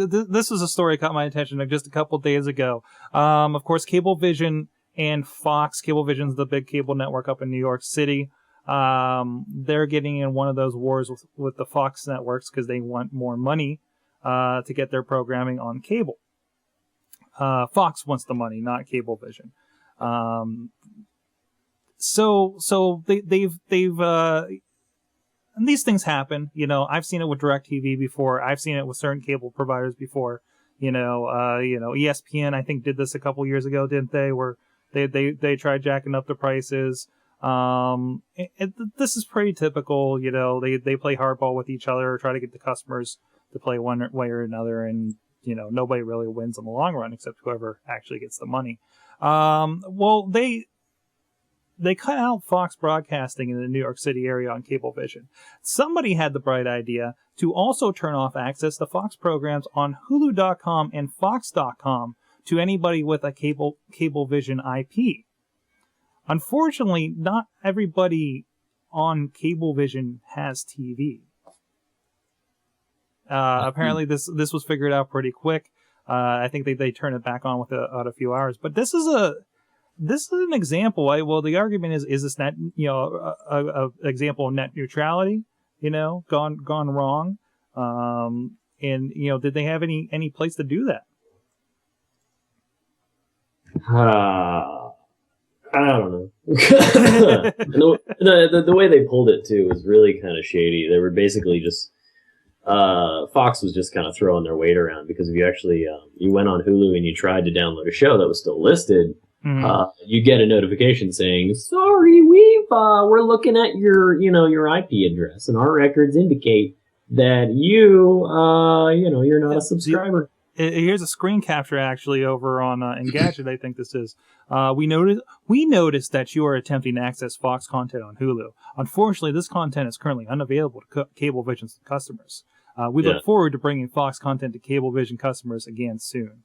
this was a story that caught my attention just a couple days ago. Of course, Cablevision and Fox. Cablevision's the big cable network up in New York City. they're getting in one of those wars with the Fox networks because they want more money to get their programming on cable. Fox wants the money, not Cablevision. So they've and these things happen. I've seen it with DirecTV before. I've seen it with certain cable providers before. ESPN I think did this a couple years ago, didn't they? Where they tried jacking up the prices. This is pretty typical. They play hardball with each other, try to get the customers to play one way or another, and nobody really wins in the long run except whoever actually gets the money. Well, they cut out Fox Broadcasting in the New York City area on Cablevision. Somebody had the bright idea to also turn off access to Fox programs on Hulu.com and Fox.com to anybody with a Cablevision IP. Unfortunately, not everybody on Cablevision has TV. Apparently, this was figured out pretty quick. I think they turned it back on within a few hours. But this is an example. Well, the argument is this net, a example of net neutrality, gone wrong. And did they have any place to do that? I don't know. the way they pulled it too was really kind of shady. They were basically just Fox was just kind of throwing their weight around, because if you actually you went on Hulu and you tried to download a show that was still listed, you get a notification saying, "Sorry, we're looking at your IP address, and our records indicate that you're not a subscriber." Here's a screen capture actually over on Engadget. I think this is. We noticed that you are attempting to access Fox content on Hulu. Unfortunately, this content is currently unavailable to Cablevision customers. We look forward to bringing Fox content to Cablevision customers again soon.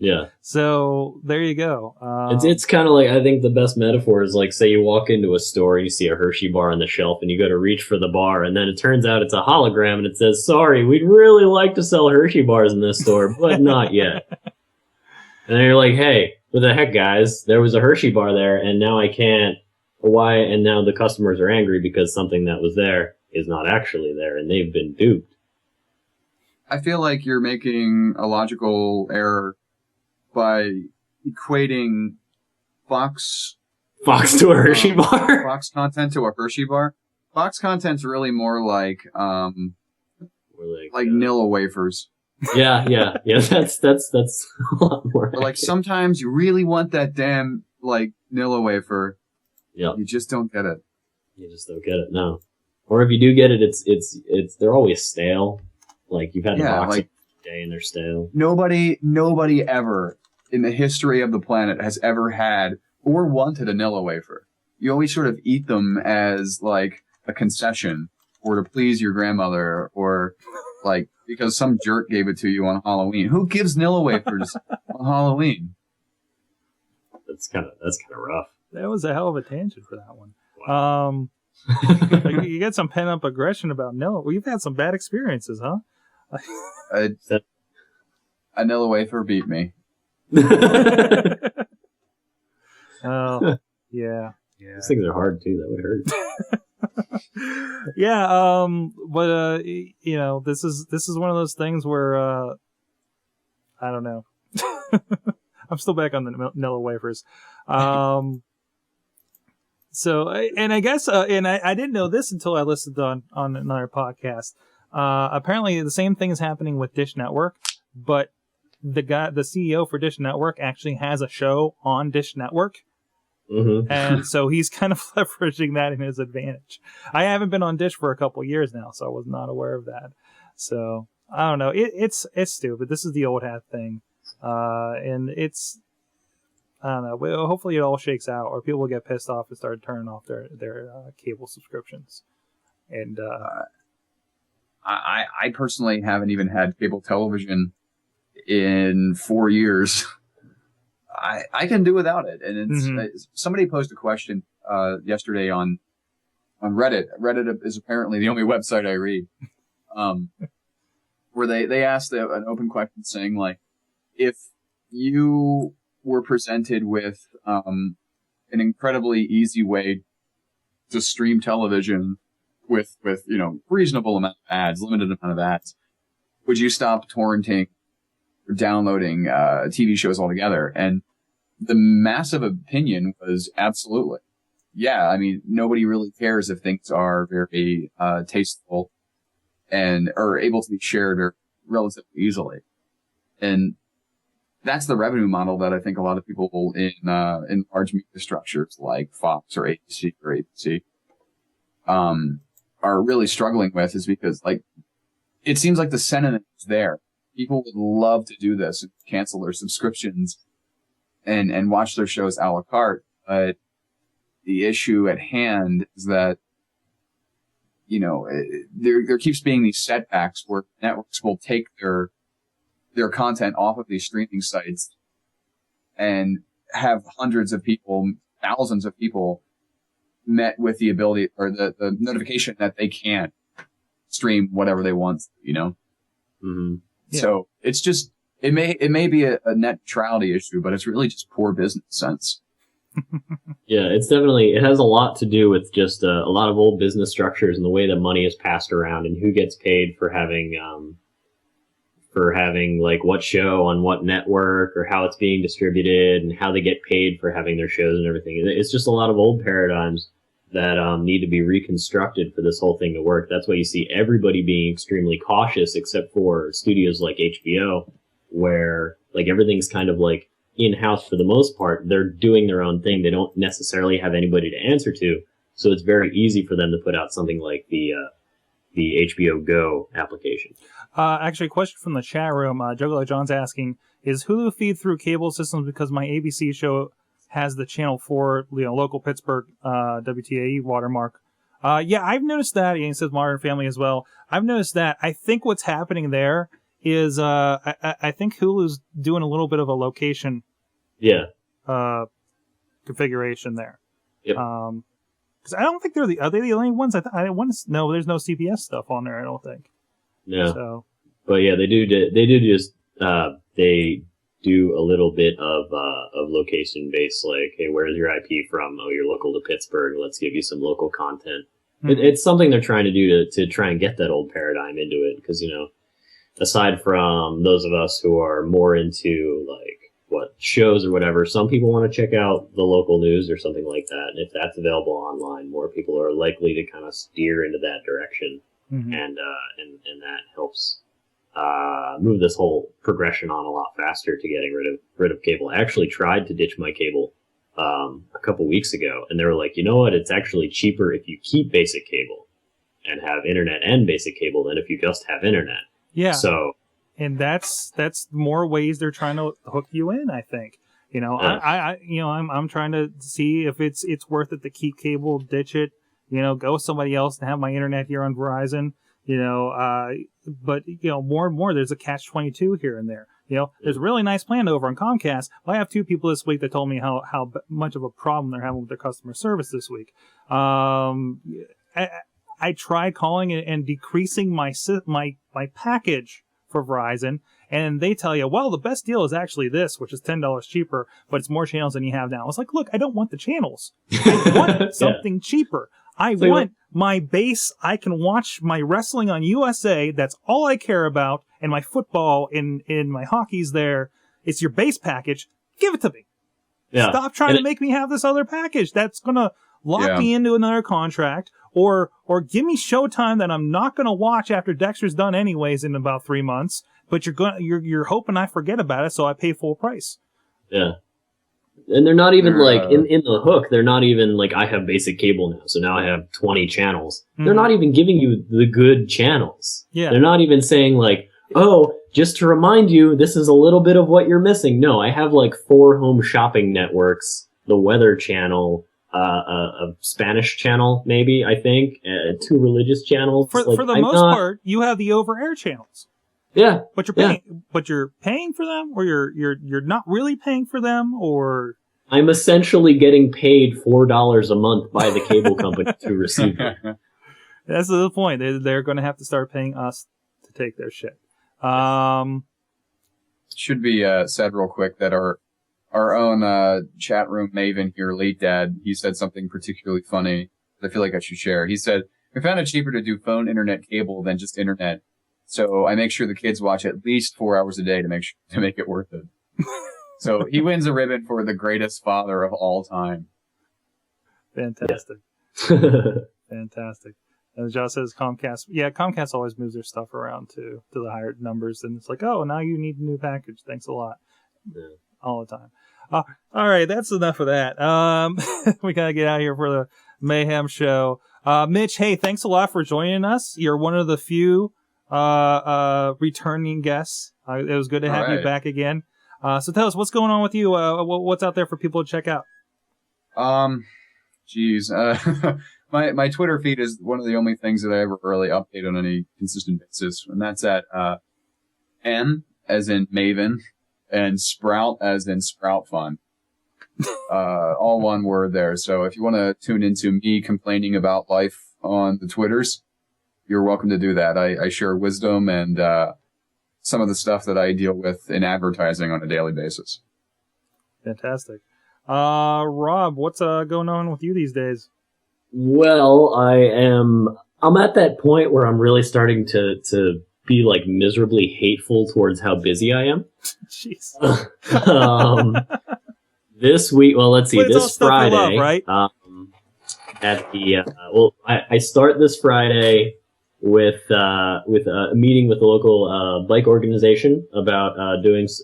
Yeah. So there you go. It's kind of like, I think the best metaphor is like, say you walk into a store and you see a Hershey bar on the shelf and you go to reach for the bar, and then it turns out it's a hologram and it says, "Sorry, we'd really like to sell Hershey bars in this store, but not yet." And then you're like, "Hey, what the heck, guys? There was a Hershey bar there, and now I can't. Why?" And now the customers are angry because something that was there is not actually there, and they've been duped. I feel like you're making a logical error by equating Fox to a Hershey bar? Fox content to a Hershey bar. Fox content's really more like Nilla wafers. Yeah. That's a lot more. Like sometimes you really want that damn Nilla wafer. Yeah. You just don't get it. You just don't get it, no. Or if you do get it, it's they're always stale. Like you've had the box a day and they're stale. Nobody ever in the history of the planet has ever had or wanted a Nilla wafer. You always sort of eat them as like a concession, or to please your grandmother, or like because some jerk gave it to you on Halloween. Who gives Nilla wafers on Halloween? That's kind of rough. That was a hell of a tangent for that one. Wow. You get some pent up aggression about Nilla. Well, you've had some bad experiences, huh? A Nilla wafer beat me. Oh, yeah. These things are hard too. That would hurt. Yeah. But this is one of those things where I don't know. I'm still back on the Nilla wafers. So, and I guess, and I didn't know this until I listened on another podcast. Apparently the same thing is happening with Dish Network, but the CEO for Dish Network actually has a show on Dish Network. Mm-hmm. And so he's kind of leveraging that in his advantage. I haven't been on Dish for a couple years now, so I was not aware of that. So I don't know. It's stupid. This is the old hat thing. And it's, I don't know. Hopefully it all shakes out, or people will get pissed off and start turning off their cable subscriptions. And I personally haven't even had cable television in 4 years. I can do without it. And it's somebody posed a question yesterday on Reddit. Reddit is apparently the only website I read. Where they asked an open question saying, like, if you were presented with an incredibly easy way to stream television with reasonable amount of ads, limited amount of ads, would you stop torrenting or downloading TV shows altogether? And the massive opinion was absolutely. Yeah, I mean, nobody really cares if things are very tasteful and are able to be shared or relatively easily. And that's the revenue model that I think a lot of people in large media structures like Fox or ABC are really struggling with, is because, like, it seems like the sentiment is there. People would love to do this and cancel their subscriptions and watch their shows a la carte, but the issue at hand is that, there keeps being these setbacks where networks will take their content off of these streaming sites and have hundreds of people, thousands of people met with the ability or the notification that they can't stream whatever they want, Mm-hmm. Yeah. So it's just, it may be a net neutrality issue, but it's really just poor business sense. Yeah, it has a lot to do with just a lot of old business structures and the way that money is passed around and who gets paid for having like what show on what network or how it's being distributed and how they get paid for having their shows and everything. It's just a lot of old paradigms that need to be reconstructed for this whole thing to work. That's why you see everybody being extremely cautious, except for studios like HBO, where like everything's kind of like in-house for the most part. They're doing their own thing. They don't necessarily have anybody to answer to, so it's very easy for them to put out something like the HBO Go application. Actually, a question from the chat room. Juggalo John's asking, is Hulu feed through cable systems because my ABC show has the Channel 4, local Pittsburgh WTAE watermark? Yeah, I've noticed that. And it says Modern Family as well. I've noticed that. I think what's happening there is I think Hulu's doing a little bit of a location configuration there. Yep. Because I don't think are they the only ones? No, there's no CBS stuff on there, I don't think. No. So. But yeah, they do a little bit of location based, like, hey, where's your IP from? Oh, you're local to Pittsburgh. Let's give you some local content. Mm-hmm. It's something they're trying to do to try and get that old paradigm into it. Because, aside from those of us who are more into like what shows or whatever, some people want to check out the local news or something like that. And if that's available online, more people are likely to kind of steer into that direction. Mm-hmm. And that helps move this whole progression on a lot faster to getting rid of cable. I actually tried to ditch my cable a couple weeks ago, and they were like, you know what? It's actually cheaper if you keep basic cable and have internet and basic cable than if you just have internet. Yeah. So, and that's more ways they're trying to hook you in, I think. I'm trying to see if it's worth it to keep cable, ditch it, go with somebody else and have my internet here on Verizon, but more and more there's a catch-22 here and there. There's a really nice plan over on Comcast. I have two people this week that told me how much of a problem they're having with their customer service this week. I tried calling and decreasing my package for Verizon, and they tell you, well, the best deal is actually this, which is $10 cheaper, but it's more channels than you have now. I was like, look, I don't want the channels. I want something cheaper. I want my base. I can watch my wrestling on USA. That's all I care about. And my football in my hockey's there. It's your base package. Give it to me. Yeah. Stop trying to make me have this other package. That's going to lock me into another contract. Or give me Showtime that I'm not going to watch after Dexter's done anyways in about 3 months. But you're hoping I forget about it, so I pay full price. Yeah. And they're not even like in the hook. They're not even like, I have basic cable now, so now I have 20 channels. Mm-hmm. They're not even giving you the good channels. Yeah. They're not even saying like, oh, just to remind you, this is a little bit of what you're missing. No, I have like 4 home shopping networks, the Weather Channel, a Spanish channel, maybe, I think, 2 religious channels. For the most part, you have the over-air channels. Yeah, but you're paying for them, or you're not really paying for them, or I'm essentially getting paid $4 a month by the cable company to receive them. That's the point. They're going to have to start paying us to take their shit. Should be said real quick that our own chat room maven here, Late Dad, he said something particularly funny I feel like I should share. He said, "We found it cheaper to do phone, internet, cable than just internet. So I make sure the kids watch at least 4 hours a day to make it worth it." So he wins a ribbon for the greatest father of all time. Fantastic. Fantastic. And Josh says Comcast. Yeah, Comcast always moves their stuff around to the higher numbers. And it's like, oh, now you need a new package. Thanks a lot. Yeah. All the time. All right, that's enough of that. We got to get out of here for the Mayhem show. Mitch, hey, thanks a lot for joining us. You're one of the few returning guests. It was good to have you back again. So tell us, what's going on with you? What's out there for people to check out? My Twitter feed is one of the only things that I ever really update on any consistent basis, and that's at M as in Maven and Sprout as in Sprout Fun. All one word there. So if you want to tune into me complaining about life on the Twitters, you're welcome to do that. I share wisdom and some of the stuff that I deal with in advertising on a daily basis. Fantastic. Rob, what's going on with you these days? Well, I'm at that point where I'm really starting to be like miserably hateful towards how busy I am. Jeez. This week, well, let's see, this Friday, love, right? At the I start this Friday with a meeting with the local bike organization about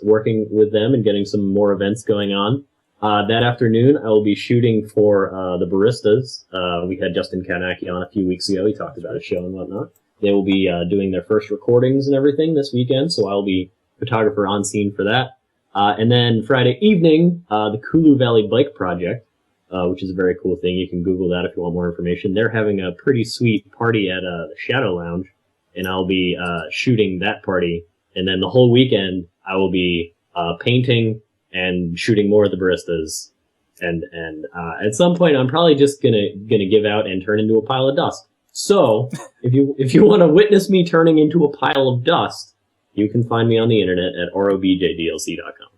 working with them and getting some more events going on. That afternoon, I will be shooting for the Baristas. We had Justin Kanaki on a few weeks ago. He talked about his show and whatnot. They will be doing their first recordings and everything this weekend, so I'll be photographer on scene for that. And then Friday evening, the Kulu Valley Bike Project, which is a very cool thing. You can Google that if you want more information. They're having a pretty sweet party at the Shadow Lounge, and I'll be shooting that party. And then the whole weekend, I will be painting and shooting more of the Baristas. And at some point, I'm probably just gonna give out and turn into a pile of dust. So if you want to witness me turning into a pile of dust, you can find me on the internet at robjdlc.com.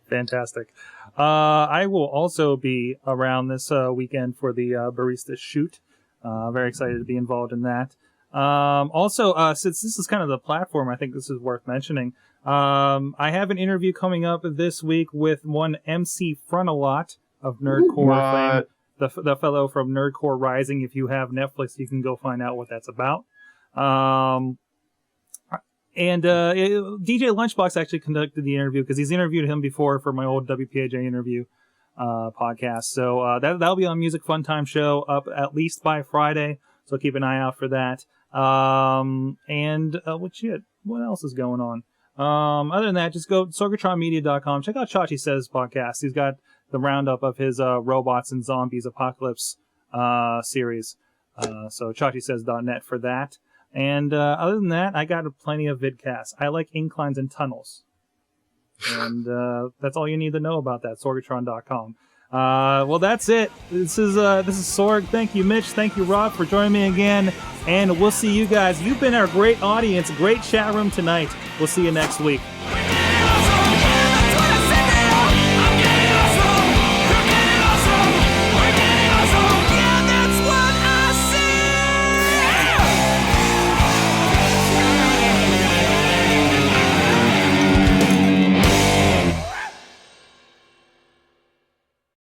Fantastic. I will also be around this weekend for the Barista Shoot. Very excited to be involved in that. Also, since this is kind of the platform, I think this is worth mentioning. I have an interview coming up this week with one MC Frontalot of Nerdcore fame, the fellow from Nerdcore Rising. If you have Netflix, you can go find out what that's about. And DJ Lunchbox actually conducted the interview because he's interviewed him before for my old WPAJ interview podcast. So that'll be on Music Fun Time Show up at least by Friday. So keep an eye out for that. What else is going on? Other than that, just go to sorgatronmedia.com. Check out Chachi Says podcast. He's got the roundup of his Robots and Zombies Apocalypse series. So chachisays.net for that. And other than that, I got plenty of vidcasts. I like inclines and tunnels. And that's all you need to know about that, sorgatron.com. Well, that's it. This is Sorg. Thank you, Mitch. Thank you, Rob, for joining me again. And we'll see you guys. You've been our great audience, great chat room tonight. We'll see you next week.